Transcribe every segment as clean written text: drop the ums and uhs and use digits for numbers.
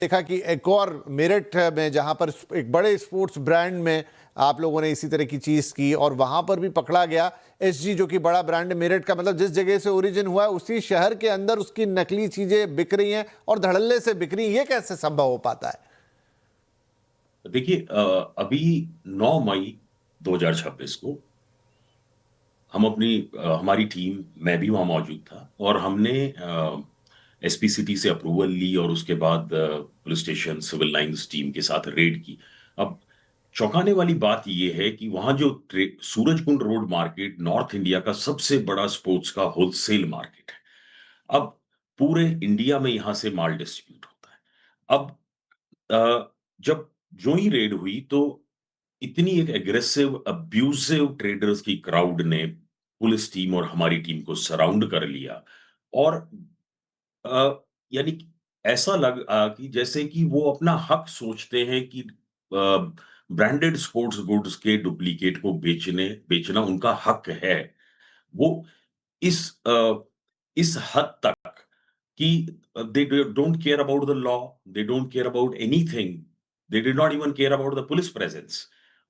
देखा कि एक और मेरठ में जहां पर एक बड़े स्पोर्ट्स ब्रांड में आप लोगों ने इसी तरह की चीज की और वहां पर भी पकड़ा गया एसजी, जो कि बड़ा ब्रांड है मेरठ का, मतलब जिस जगह से ओरिजिन हुआ है उसी शहर के अंदर उसकी नकली चीजें बिक रही हैं और धड़ल्ले से बिक रही हैं। ये कैसे संभव हो पाता है? देखिए, अभी 9 मई 2026 को हम हमारी टीम, मैं भी वहां मौजूद था और हमने एसपीसीटी से अप्रूवल ली और उसके बाद police station civil lines team के साथ रेड की। अब चौंकाने वाली बात यह है कि वहां जो Surajkund road market north India का सबसे बड़ा स्पोर्ट्स का होलसेल मार्केट है। अब पूरे इंडिया में यहां से माल डिस्ट्रीब्यूट होता है। अब जब जो ही रेड हुई तो इतनी एक एग्रेसिव अब्यूसिव ट्रेडर्स की क्राउड ने पुलिस टीम और हमारी टीम को सराउंड कर लिया और यानी कि ऐसा कि जैसे कि वो अपना हक सोचते हैं कि ब्रांडेड स्पोर्ट्स गुड्स के डुप्लीकेट को बेचना उनका हक है। वो इस इस हद तक कि they don't care about the law, they don't care about anything, they did not even care about the police presence.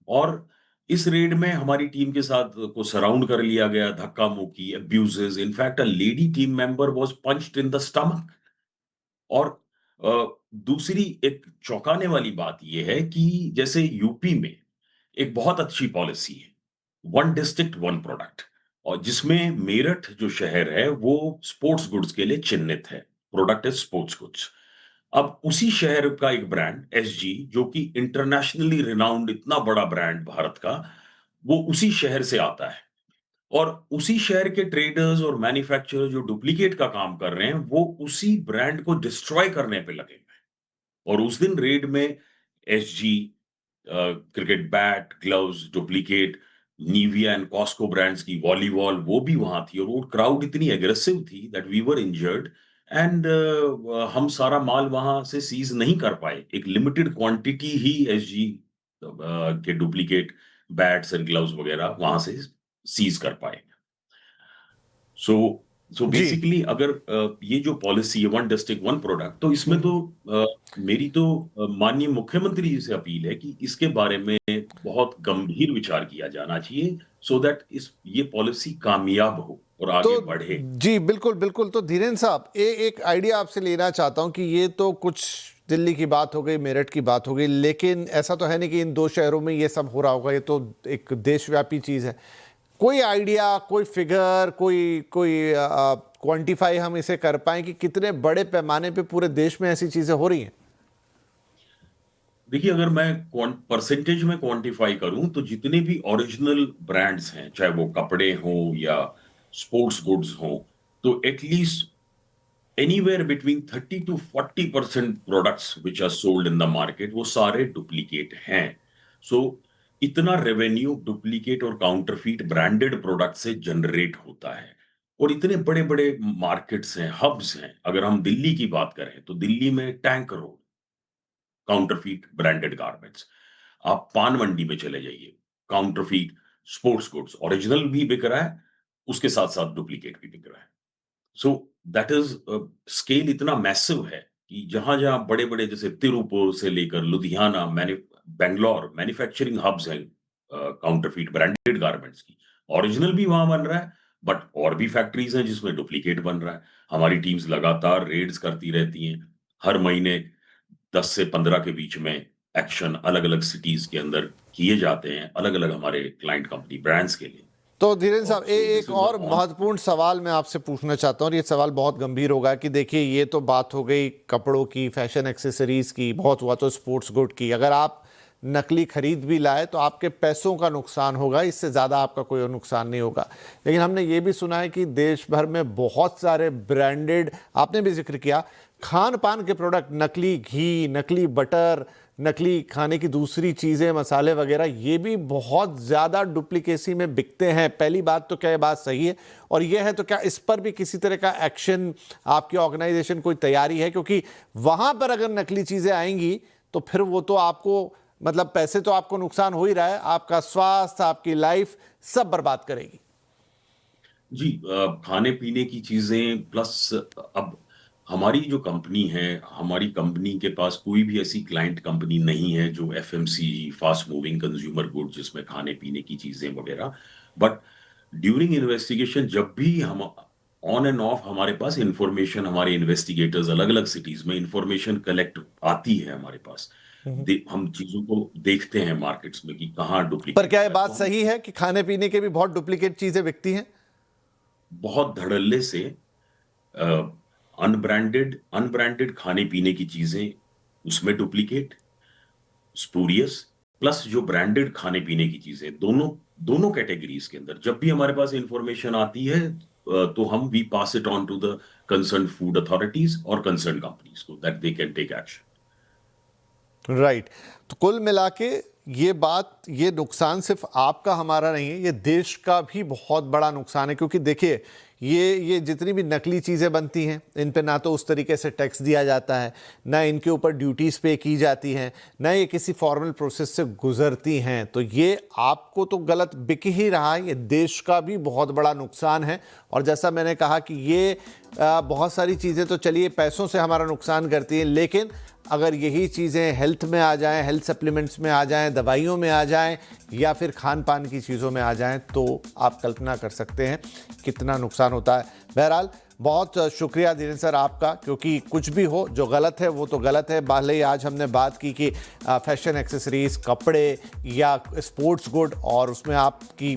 और इस रेड में हमारी टीम के साथ को सराउंड कर लिया गया, धक्का मुक्की, abuses, in fact a lady team member was punched in the stomach. और दूसरी एक चौंकाने वाली बात यह है कि जैसे यूपी में एक बहुत अच्छी पॉलिसी है, वन डिस्ट्रिक्ट वन प्रोडक्ट, और जिसमें मेरठ जो शहर है वो स्पोर्ट्स गुड्स के लिए चिन्हित है। Product is sports goods. अब उसी शहर का एक ब्रांड एसजी, जो कि इंटरनेशनली रिनाउंड इतना बड़ा ब्रांड भारत का, वो उसी शहर से आता है और उसी शहर के ट्रेडर्स और मैन्युफैक्चरर जो डुप्लीकेट का काम कर रहे हैं वो उसी ब्रांड को डिस्ट्रॉय करने पे लगे हुए हैं। और उस दिन रेड में SG cricket bat, gloves duplicate, Nivia and Cosco brands की वॉलीबॉल वो भी वहां थी और वो क्राउड इतनी एग्रेसिव थी that we were injured. And हम सारा माल वहां से सीज नहीं कर पाए, एक लिमिटेड क्वांटिटी ही एसजी के डुप्लीकेट बैट्स एंड ग्लव्स वगैरह वहां से सीज कर पाए। सो सो जी। बेसिकली अगर ये जो पॉलिसी है वन डिस्ट्रिक्ट वन प्रोडक्ट, तो इसमें तो मेरी तो माननीय मुख्यमंत्री जी से अपील है कि इसके बारे में बहुत गंभीर विचार किया जाना चाहिए, सो दैट इस ये पॉलिसी कामयाब हो और तो आगे बढ़े। जी बिल्कुल बिल्कुल। तो धीरेन्द्र साहब, एक आइडिया आपसे लेना चाहता हूं कि ये तो कुछ दिल्ली की बात हो गई, मेरठ की बात हो गई, लेकिन ऐसा तो है नहीं कि इन दो शहरों में ये सब हो रहा होगा। ये तो एक देशव्यापी चीज है। कोई आइडिया, कोई फिगर, कोई कोई क्वांटिफाई हम इसे कर पाए कि कितने बड़े पैमाने पे पूरे देश में ऐसी चीजें हो रही हैं? देखिए, अगर मैं परसेंटेज में क्वांटिफाई करूं तो जितने भी ओरिजिनल ब्रांड्स हैं, चाहे वो कपड़े हों या स्पोर्ट्स गुड्स हों, तो at least anywhere between 30 to 40% products which are sold in the market वो सारे डुप्लीकेट हैं। सो इतना रेवेन्यू डुप्लीकेट और काउंटरफीट ब्रांडेड प्रोडक्ट से जनरेट होता है और इतने बड़े बड़े मार्केट्स हैं, हब्स हैं। अगर हम दिल्ली की बात करें तो दिल्ली में tank road, counterfeit branded garments. आप पान मंडी में चले जाइए, काउंटरफीट स्पोर्ट्स गुड्स, ओरिजिनल भी बिक रहा है, उसके साथ साथ डुप्लीकेट भी बिक रहा है। सो दैट इज स्केल इतना मैसिव है कि जहां जहां बड़े बड़े जैसे तिरुपुर से लेकर लुधियाना, बेंगलोर मैन्युफैक्चरिंग हब्स हैं काउंटरफीट ब्रांडेड गारमेंट्स की, ओरिजिनल भी वहां बन रहा है, बट और भी फैक्ट्रीज हैं जिसमें डुप्लीकेट बन रहा है। हमारी टीम्स लगातार रेड्स करती रहती हैं। हर महीने 10 से 15 के बीच में एक्शन अलग अलग सिटीज के अंदर किए जाते हैं, अलग अलग हमारे क्लाइंट कंपनी ब्रांड्स के लिए। तो धीरेन्द्र और साहब, सो दिस एक इज और ऑन। महत्वपूर्ण सवाल मैं आपसे पूछना चाहता हूँ और ये सवाल बहुत गंभीर होगा कि देखिए, ये तो बात हो गई कपड़ों की, फैशन एक्सेसरीज की, बहुत हुआ तो स्पोर्ट्स गुड की। अगर आप नकली खरीद भी लाए तो आपके पैसों का नुकसान होगा, इससे ज़्यादा आपका कोई नुकसान नहीं होगा। लेकिन हमने ये भी सुना है कि देश भर में बहुत सारे ब्रांडेड, आपने भी जिक्र किया, खान पान के प्रोडक्ट, नकली घी, नकली बटर, नकली खाने की दूसरी चीज़ें, मसाले वगैरह, ये भी बहुत ज़्यादा डुप्लीकेसी में बिकते हैं। पहली बात तो क्या ये बात सही है? और ये है तो क्या इस पर भी किसी तरह का एक्शन आपकी ऑर्गेनाइजेशन कोई तैयारी है? क्योंकि वहाँ पर अगर नकली चीज़ें आएंगी तो फिर वो तो आपको, मतलब पैसे तो आपको नुकसान हो ही रहा है, आपका स्वास्थ्य, आपकी लाइफ सब बर्बाद करेगी। जी, खाने पीने की चीजें प्लस अब हमारी जो कंपनी है, हमारी कंपनी के पास कोई भी ऐसी क्लाइंट कंपनी नहीं है जो FMCG, fast moving consumer good, जिसमें खाने पीने की चीजें वगैरह। बट ड्यूरिंग इन्वेस्टिगेशन जब भी हम ऑन एंड ऑफ हमारे पास इंफॉर्मेशन, हमारे इन्वेस्टिगेटर्स अलग अलग सिटीज में इंफॉर्मेशन कलेक्ट आती है हमारे पास। हम चीजों को देखते हैं मार्केट्स में कि कहाँ पर डुप्लीकेट क्या ये है। बात सही है कि खाने पीने के भी बहुत डुप्लीकेट चीजें बिकती हैं? बहुत धड़ल्ले से अनब्रांडेड अनब्रांडेड खाने पीने की चीजें, उसमें डुप्लीकेट, स्पूरियस, प्लस जो ब्रांडेड खाने पीने की चीजें, दोनों दोनों कैटेगरीज के अंदर जब भी हमारे पास इंफॉर्मेशन आती है, तो हम we pass it on to the concern food authorities और कंसर्न कंपनीज को, that they can take action. Right. तो कुल मिला के ये नुकसान सिर्फ आपका हमारा नहीं है, ये देश का भी बहुत बड़ा नुकसान है। क्योंकि देखिए, ये जितनी भी नकली चीज़ें बनती हैं, इन पे ना तो उस तरीके से टैक्स दिया जाता है, ना इनके ऊपर ड्यूटीज़ पे की जाती हैं, ना ये किसी फॉर्मल प्रोसेस से गुजरती हैं। तो ये आपको तो गलत बिक ही रहा है, ये देश का भी बहुत बड़ा नुकसान है। और जैसा मैंने कहा कि ये बहुत सारी चीज़ें तो चलिए पैसों से हमारा नुकसान करती हैं, लेकिन अगर यही चीज़ें हेल्थ में आ जाएं, हेल्थ सप्लीमेंट्स में आ जाएं, दवाइयों में आ जाएं, या फिर खान पान की चीज़ों में आ जाएं, तो आप कल्पना कर सकते हैं कितना नुकसान होता है। बहरहाल बहुत शुक्रिया धीरेन्द्र सर आपका, क्योंकि कुछ भी हो, जो गलत है वो तो गलत है। भले ही आज हमने बात की कि फैशन एक्सेसरीज, कपड़े या स्पोर्ट्स गुड, और उसमें आपकी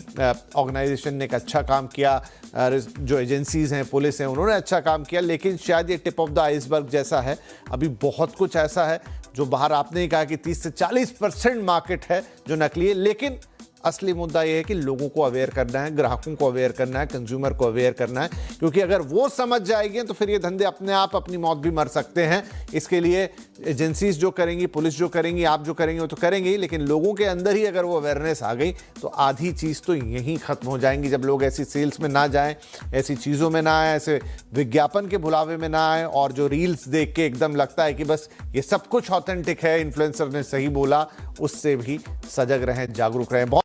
ऑर्गेनाइजेशन ने एक अच्छा काम किया, जो एजेंसीज़ हैं, पुलिस हैं, उन्होंने अच्छा काम किया, लेकिन शायद ये टिप ऑफ द आइसबर्ग जैसा है। अभी बहुत कुछ ऐसा है जो बाहर, आपने ही कहा कि 30 से 40% मार्केट है जो नकली है। लेकिन असली मुद्दा यह है कि लोगों को अवेयर करना है, ग्राहकों को अवेयर करना है, कंज्यूमर को अवेयर करना है। क्योंकि अगर वो समझ जाएंगे तो फिर ये धंधे अपने आप अपनी मौत भी मर सकते हैं। इसके लिए एजेंसीज जो करेंगी, पुलिस जो करेंगी, आप जो करेंगे वो तो करेंगे ही, लेकिन लोगों के अंदर ही अगर वो अवेयरनेस आ गई तो आधी चीज़ तो यहीं ख़त्म हो जाएंगी। जब लोग ऐसी सेल्स में ना जाएं, ऐसी चीज़ों में ना आए, ऐसे विज्ञापन के भुलावे में ना आए, और जो रील्स देख के एकदम लगता है कि बस ये सब कुछ ऑथेंटिक है, इन्फ्लुएंसर ने सही बोला, उससे भी सजग रहें, जागरूक रहें।